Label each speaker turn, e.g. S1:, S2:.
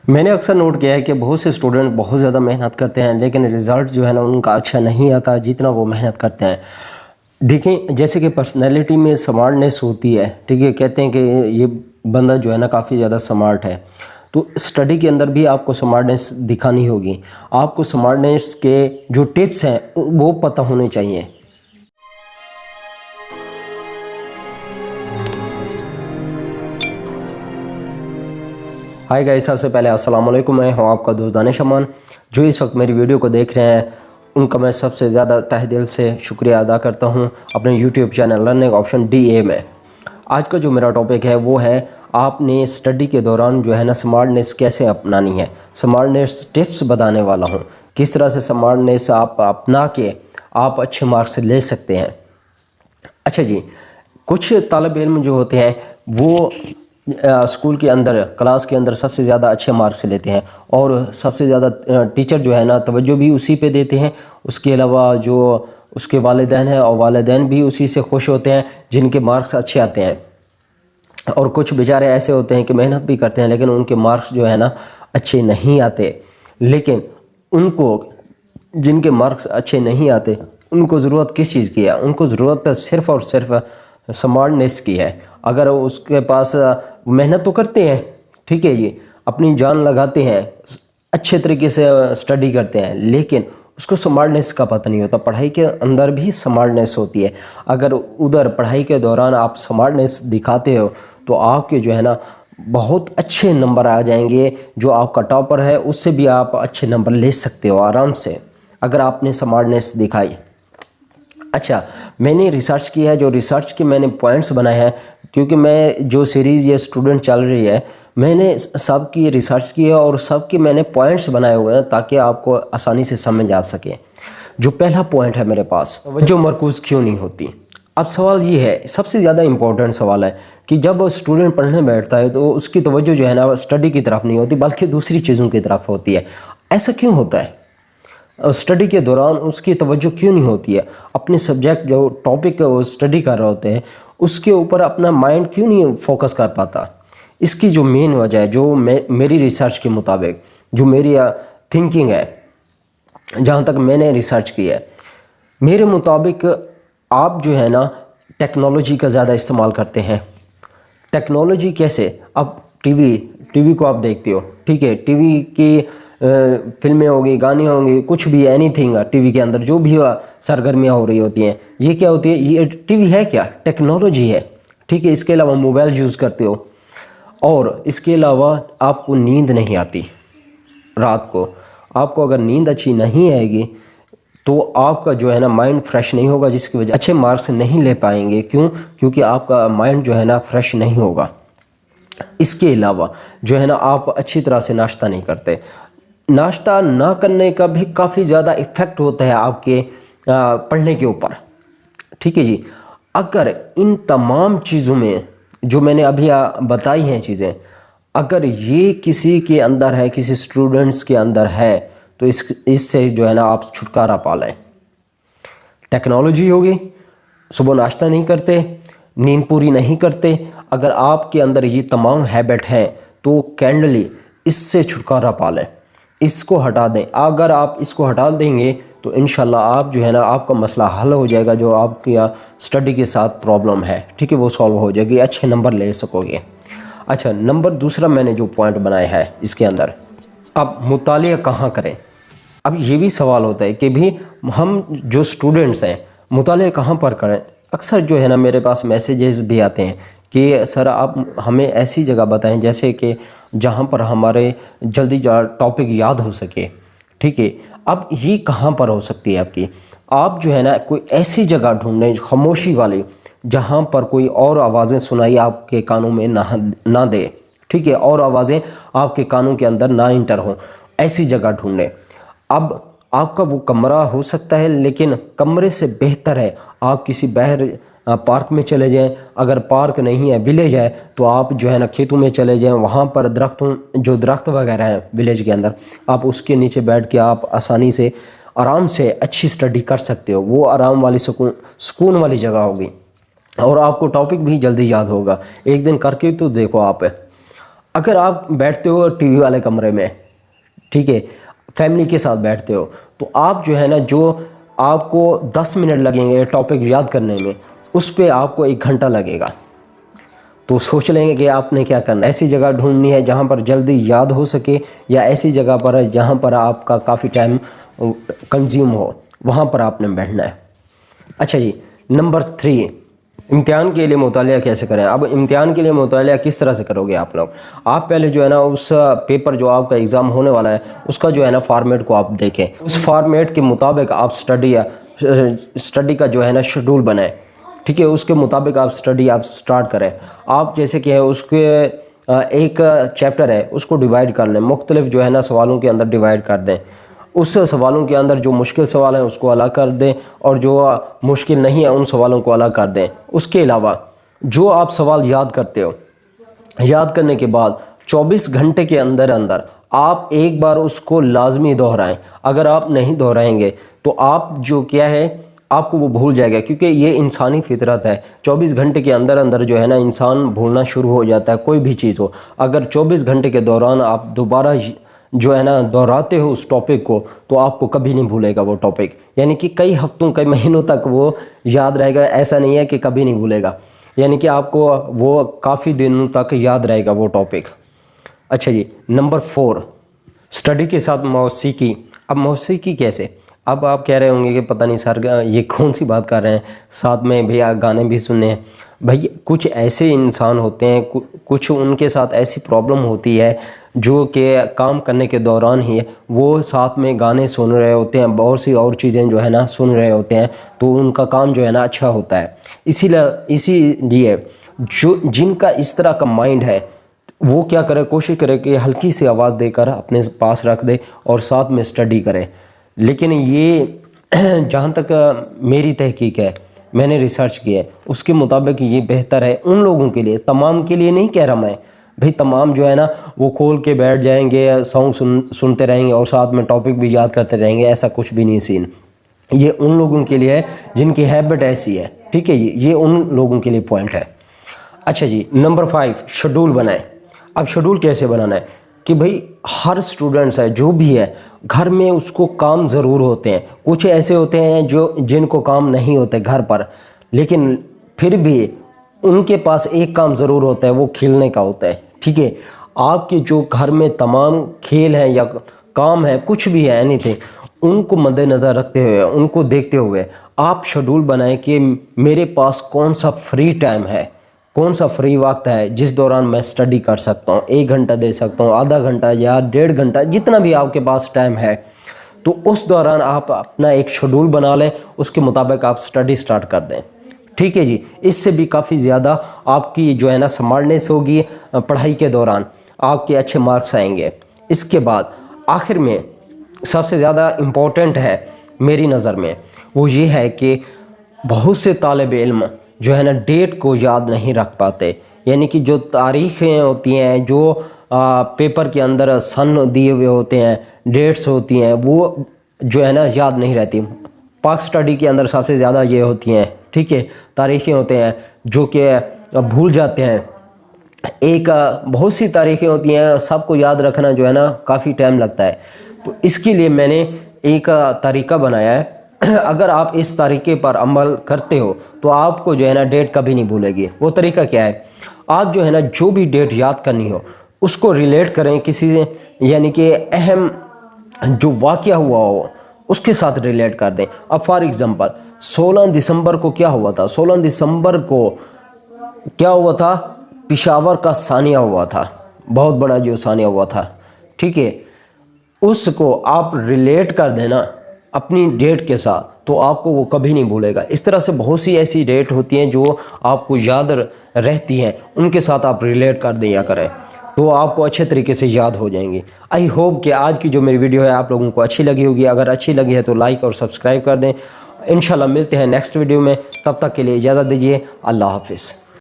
S1: میں نے اکثر نوٹ کیا ہے کہ بہت سے اسٹوڈنٹ بہت زیادہ محنت کرتے ہیں لیکن رزلٹ جو ہے نا ان کا اچھا نہیں آتا جتنا وہ محنت کرتے ہیں۔ دیکھیں جیسے کہ پرسنالٹی میں سمارٹنیس ہوتی ہے، ٹھیک ہے، کہتے ہیں کہ یہ بندہ جو ہے نا کافی زیادہ سمارٹ ہے، تو اسٹڈی کے اندر بھی آپ کو سمارٹنیس دکھانی ہوگی۔ آپ کو سمارٹنیس کے جو ٹپس ہیں وہ پتہ ہونے چاہیے۔ ہائی گائز، سب سے پہلے السلام علیکم، میں ہوں آپ کا دوست دانش امان۔ جو اس وقت میری ویڈیو کو دیکھ رہے ہیں ان کا میں سب سے زیادہ تہ دل سے شکریہ ادا کرتا ہوں اپنے YouTube channel learning option DA میں۔ آج کا جو میرا ٹاپک ہے وہ ہے آپ نے اسٹڈی کے دوران جو ہے نا سمارٹنیس کیسے اپنانی ہے، سمارٹنیس ٹپس بتانے والا ہوں، کس طرح سے سمارٹنیس آپ اپنا کے آپ اچھے مارکس لے سکتے ہیں۔ اچھا جی، کچھ طالب علم جو ہوتے ہیں وہ اسکول کے اندر کلاس کے اندر سب سے زیادہ اچھے مارکس لیتے ہیں اور سب سے زیادہ ٹیچر جو ہے نا توجہ بھی اسی پہ دیتے ہیں۔ اس کے علاوہ جو اس کے والدین ہیں اور والدین بھی اسی سے خوش ہوتے ہیں جن کے مارکس اچھے آتے ہیں، اور کچھ بیچارے ایسے ہوتے ہیں کہ محنت بھی کرتے ہیں لیکن ان کے مارکس جو ہے نا اچھے نہیں آتے۔ لیکن ان کو جن کے مارکس اچھے نہیں آتے ان کو ضرورت کس چیز کی ہے؟ ان کو ضرورت صرف اور صرف سمارٹنیس کی ہے۔ اگر اس کے پاس محنت تو کرتے ہیں، ٹھیک ہے جی، اپنی جان لگاتے ہیں، اچھے طریقے سے اسٹڈی کرتے ہیں، لیکن اس کو سمارٹنیس کا پتہ نہیں ہوتا۔ پڑھائی کے اندر بھی سمارٹنیس ہوتی ہے۔ اگر ادھر پڑھائی کے دوران آپ سمارٹنیس دکھاتے ہو تو آپ کے جو ہے نا بہت اچھے نمبر آ جائیں گے۔ جو آپ کا ٹاپر ہے اس سے بھی آپ اچھے نمبر لے سکتے ہو آرام سے اگر آپ نے سمارٹنیس دکھائی۔ اچھا، میں نے ریسرچ کی ہے، جو ریسرچ کے میں نے پوائنٹس بنائے ہیں، کیونکہ میں جو سیریز یہ اسٹوڈنٹ چل رہی ہے میں نے سب کی ریسرچ کی ہے اور سب کے میں نے پوائنٹس بنائے ہوئے ہیں تاکہ آپ کو آسانی سے سمجھ آ سکے۔ جو پہلا پوائنٹ ہے میرے پاس، توجہ مرکوز کیوں نہیں ہوتی؟ اب سوال یہ ہے، سب سے زیادہ امپورٹنٹ سوال ہے کہ جب اسٹوڈنٹ پڑھنے بیٹھتا ہے تو اس کی توجہ جو ہے نا اسٹڈی کی طرف نہیں ہوتی بلکہ دوسری چیزوں کی طرف ہوتی ہے۔ ایسا کیوں ہوتا ہے؟ اسٹڈی کے دوران اس کی توجہ کیوں نہیں ہوتی ہے؟ اپنے سبجیکٹ جو ٹاپک وہ اسٹڈی کر رہے ہوتے ہیں اس کے اوپر اپنا مائنڈ کیوں نہیں فوکس کر پاتا؟ اس کی جو مین وجہ ہے، جو میری ریسرچ کے مطابق، جو میری تھنکنگ ہے، جہاں تک میں نے ریسرچ کی ہے، میرے مطابق آپ جو ہے نا ٹیکنالوجی کا زیادہ استعمال کرتے ہیں۔ ٹیکنالوجی کیسے؟ اب ٹی وی کو آپ دیکھتے ہو، ٹھیک ہے، ٹی وی کی فلمیں ہوگی، گانے ہوں گے، کچھ بھی اینی تھنگ ٹی وی کے اندر جو بھی سرگرمیاں ہو رہی ہوتی ہیں، یہ کیا ہوتی ہے؟ یہ ٹی وی ہے کیا؟ ٹیکنالوجی ہے، ٹھیک ہے۔ اس کے علاوہ موبائل یوز کرتے ہو اور اس کے علاوہ آپ کو نیند نہیں آتی رات کو۔ آپ کو اگر نیند اچھی نہیں آئے گی تو آپ کا جو ہے نا مائنڈ فریش نہیں ہوگا، جس کی وجہ اچھے مارکس نہیں لے پائیں گے۔ کیوں؟ کیونکہ آپ کا مائنڈ جو ہے نا فریش نہیں ہوگا۔ اس کے علاوہ جو ہے نا آپ اچھی طرح سے ناشتہ نہیں کرتے۔ ناشتہ نہ کرنے کا بھی کافی زیادہ ایفیکٹ ہوتا ہے آپ کے پڑھنے کے اوپر، ٹھیک ہے جی۔ اگر ان تمام چیزوں میں جو میں نے ابھی بتائی ہیں چیزیں، اگر یہ کسی کے اندر ہے، کسی اسٹوڈنٹس کے اندر ہے، تو اس سے جو ہے نا آپ چھٹکارا پا لیں۔ ٹیکنالوجی ہوگی، صبح ناشتہ نہیں کرتے، نیند پوری نہیں کرتے، اگر آپ کے اندر یہ تمام ہیبٹ ہیں تو کینڈلی اس سے چھٹکارا پا لیں، اس کو ہٹا دیں۔ اگر آپ اس کو ہٹا دیں گے تو انشاءاللہ آپ جو ہے نا آپ کا مسئلہ حل ہو جائے گا، جو آپ کی اسٹڈی کے ساتھ پرابلم ہے، ٹھیک ہے، وہ سالو ہو جائے گی، اچھے نمبر لے سکو گے۔ اچھا، نمبر دوسرا میں نے جو پوائنٹ بنایا ہے اس کے اندر، اب مطالعہ کہاں کریں؟ اب یہ بھی سوال ہوتا ہے کہ بھی ہم جو اسٹوڈنٹس ہیں مطالعہ کہاں پر کریں؟ اکثر جو ہے نا میرے پاس میسیجز بھی آتے ہیں کہ سر آپ ہمیں ایسی جگہ بتائیں جیسے کہ جہاں پر ہمارے جلدی ٹاپک یاد ہو سکے، ٹھیک ہے۔ اب یہ کہاں پر ہو سکتی ہے آپ کی؟ آپ جو ہے نا کوئی ایسی جگہ ڈھونڈیں خاموشی والی، جہاں پر کوئی اور آوازیں سنائی آپ کے کانوں میں نہ دے، ٹھیک ہے، اور آوازیں آپ کے کانوں کے اندر نہ انٹر ہوں، ایسی جگہ ڈھونڈیں۔ اب آپ کا وہ کمرہ ہو سکتا ہے لیکن کمرے سے بہتر ہے آپ کسی باہر پارک میں چلے جائیں۔ اگر پارک نہیں ہے، ولیج ہے، تو آپ جو ہے نا کھیتوں میں چلے جائیں، وہاں پر درخت وغیرہ ہیں ولیج کے اندر، آپ اس کے نیچے بیٹھ کے آپ آسانی سے آرام سے اچھی اسٹڈی کر سکتے ہو۔ وہ آرام والی سکون والی جگہ ہوگی اور آپ کو ٹاپک بھی جلدی یاد ہوگا۔ ایک دن کر کے تو دیکھو آپ۔ اگر آپ بیٹھتے ہو ٹی وی والے کمرے میں، ٹھیک ہے، فیملی کے ساتھ بیٹھتے ہو، تو آپ جو ہے نا، جو آپ کو 10 منٹ لگیں گے ٹاپک یاد کرنے میں، اس پہ آپ کو 1 گھنٹہ لگے گا۔ تو سوچ لیں گے کہ آپ نے کیا کرنا ہے۔ ایسی جگہ ڈھونڈنی ہے جہاں پر جلدی یاد ہو سکے، یا ایسی جگہ پر جہاں پر آپ کا کافی ٹائم کنزیوم ہو، وہاں پر آپ نے بیٹھنا ہے۔ اچھا جی، نمبر 3، امتحان کے لیے مطالعہ کیسے کریں؟ اب امتحان کے لیے مطالعہ کس طرح سے کرو گے آپ لوگ؟ آپ پہلے جو ہے نا اس پیپر جو آپ کا ایگزام ہونے والا ہے، اس کا جو ہے نا فارمیٹ کو آپ دیکھیں، اس فارمیٹ کے مطابق آپ اسٹڈی کا جو ہے نا شیڈول بنائیں، ٹھیک ہے، اس کے مطابق آپ اسٹڈی سٹارٹ کریں۔ آپ جیسے کہ اس کے ایک چیپٹر ہے، اس کو ڈیوائیڈ کر لیں، مختلف جو ہے نا سوالوں کے اندر ڈیوائیڈ کر دیں۔ اس سوالوں کے اندر جو مشکل سوال ہیں اس کو الگ کر دیں، اور جو مشکل نہیں ہے ان سوالوں کو الگ کر دیں۔ اس کے علاوہ جو آپ سوال یاد کرتے ہو، یاد کرنے کے بعد 24 گھنٹے کے اندر آپ ایک بار اس کو لازمی دہرائیں۔ اگر آپ نہیں دہرائیں گے تو آپ جو کیا ہے، آپ کو وہ بھول جائے گا، کیونکہ یہ انسانی فطرت ہے۔ 24 گھنٹے کے اندر جو ہے نا انسان بھولنا شروع ہو جاتا ہے، کوئی بھی چیز ہو۔ اگر 24 گھنٹے کے دوران آپ دوبارہ جو ہے نا دہراتے ہو اس ٹاپک کو، تو آپ کو کبھی نہیں بھولے گا وہ ٹاپک، یعنی کہ کئی ہفتوں کئی مہینوں تک وہ یاد رہے گا۔ ایسا نہیں ہے کہ کبھی نہیں بھولے گا، یعنی کہ آپ کو وہ کافی دنوں تک یاد رہے گا وہ ٹاپک۔ اچھا جی، نمبر 4، اسٹڈی کے ساتھ موسیقی۔ اب موسیقی کیسے؟ اب آپ کہہ رہے ہوں گے کہ پتہ نہیں سر یہ کون سی بات کر رہے ہیں، ساتھ میں بھیا گانے بھی سننے ہیں۔ بھائی کچھ ایسے انسان ہوتے ہیں، کچھ ان کے ساتھ ایسی پرابلم ہوتی ہے جو کہ کام کرنے کے دوران ہی وہ ساتھ میں گانے سن رہے ہوتے ہیں، بہت سی اور چیزیں جو ہے نا سن رہے ہوتے ہیں، تو ان کا کام جو ہے نا اچھا ہوتا ہے۔ اسی لیے جن کا اس طرح کا مائنڈ ہے، وہ کیا کرے، کوشش کرے کہ ہلکی سی آواز دے کر اپنے پاس رکھ دے اور ساتھ میں اسٹڈی کرے۔ لیکن یہ جہاں تک میری تحقیق ہے، میں نے ریسرچ کی ہے، اس کے مطابق یہ بہتر ہے ان لوگوں کے لیے، تمام کے لیے نہیں کہہ رہا میں۔ بھئی تمام جو ہے نا وہ کھول کے بیٹھ جائیں گے، سانگ سنتے رہیں گے اور ساتھ میں ٹاپک بھی یاد کرتے رہیں گے، ایسا کچھ بھی نہیں سین۔ یہ ان لوگوں کے لیے ہے جن کی ہیبٹ ایسی ہے، ٹھیک ہے جی، یہ ان لوگوں کے لیے پوائنٹ ہے۔ اچھا جی، نمبر 5، شیڈول بنائیں۔ اب شیڈول کیسے بنانا ہے کہ بھئی ہر اسٹوڈنٹس ہے جو بھی ہے، گھر میں اس کو کام ضرور ہوتے ہیں، کچھ ایسے ہوتے ہیں جن کو کام نہیں ہوتے گھر پر، لیکن پھر بھی ان کے پاس ایک کام ضرور ہوتا ہے، وہ کھیلنے کا ہوتا ہے، ٹھیک ہے۔ آپ کے جو گھر میں تمام کھیل ہیں یا کام ہے، کچھ بھی ہے، اینی تھنگ، ان کو مد نظر رکھتے ہوئے، ان کو دیکھتے ہوئے آپ شیڈول بنائیں کہ میرے پاس کون سا فری ٹائم ہے، کون سا فری وقت ہے جس دوران میں اسٹڈی کر سکتا ہوں، 1 گھنٹہ دے سکتا ہوں، آدھا گھنٹہ یا 1.5 گھنٹہ، جتنا بھی آپ کے پاس ٹائم ہے، تو اس دوران آپ اپنا ایک شیڈول بنا لیں، اس کے مطابق آپ اسٹڈی سٹارٹ کر دیں، ٹھیک ہے جی۔ اس سے بھی کافی زیادہ آپ کی جو ہے نا سمارٹنیس ہوگی، پڑھائی کے دوران آپ کے اچھے مارکس آئیں گے۔ اس کے بعد آخر میں سب سے زیادہ امپورٹنٹ ہے میری نظر میں، وہ یہ ہے کہ بہت سے طالب علم جو ہے نا ڈیٹ کو یاد نہیں رکھ پاتے، یعنی کہ جو تاریخیں ہوتی ہیں، جو پیپر کے اندر سن دیے ہوئے ہوتے ہیں، ڈیٹس ہوتی ہیں، وہ جو ہے نا یاد نہیں رہتی۔ پاک اسٹڈی کے اندر سب سے زیادہ یہ ہوتی ہیں، ٹھیک ہے، تاریخیں ہوتے ہیں جو کہ بھول جاتے ہیں۔ بہت سی تاریخیں ہوتی ہیں، سب کو یاد رکھنا جو ہے نا کافی ٹائم لگتا ہے۔ تو اس کے لیے میں نے ایک طریقہ بنایا ہے، اگر آپ اس طریقے پر عمل کرتے ہو تو آپ کو جو ہے نا ڈیٹ کبھی نہیں بھولے گی۔ وہ طریقہ کیا ہے؟ آپ جو ہے نا جو بھی ڈیٹ یاد کرنی ہو اس کو ریلیٹ کریں کسی سے، یعنی کہ اہم جو واقعہ ہوا ہو اس کے ساتھ ریلیٹ کر دیں۔ اب فار ایگزامپل 16 دسمبر کو کیا ہوا تھا؟ 16 دسمبر کو کیا ہوا تھا؟ پشاور کا سانیہ ہوا تھا، بہت بڑا جو سانیہ ہوا تھا، ٹھیک ہے۔ اس کو آپ ریلیٹ کر دینا اپنی ڈیٹ کے ساتھ، تو آپ کو وہ کبھی نہیں بھولے گا۔ اس طرح سے بہت سی ایسی ڈیٹ ہوتی ہیں جو آپ کو یاد رہتی ہیں، ان کے ساتھ آپ ریلیٹ کر دیا کریں، تو آپ کو اچھے طریقے سے یاد ہو جائیں گی۔ آئی ہوپ کہ آج کی جو میری ویڈیو ہے آپ لوگوں کو اچھی لگی ہوگی۔ اگر اچھی لگی ہے تو لائک اور سبسکرائب کر دیں۔ انشاءاللہ ملتے ہیں نیکسٹ ویڈیو میں، تب تک کے لیے اجازت دیجیے، اللہ حافظ۔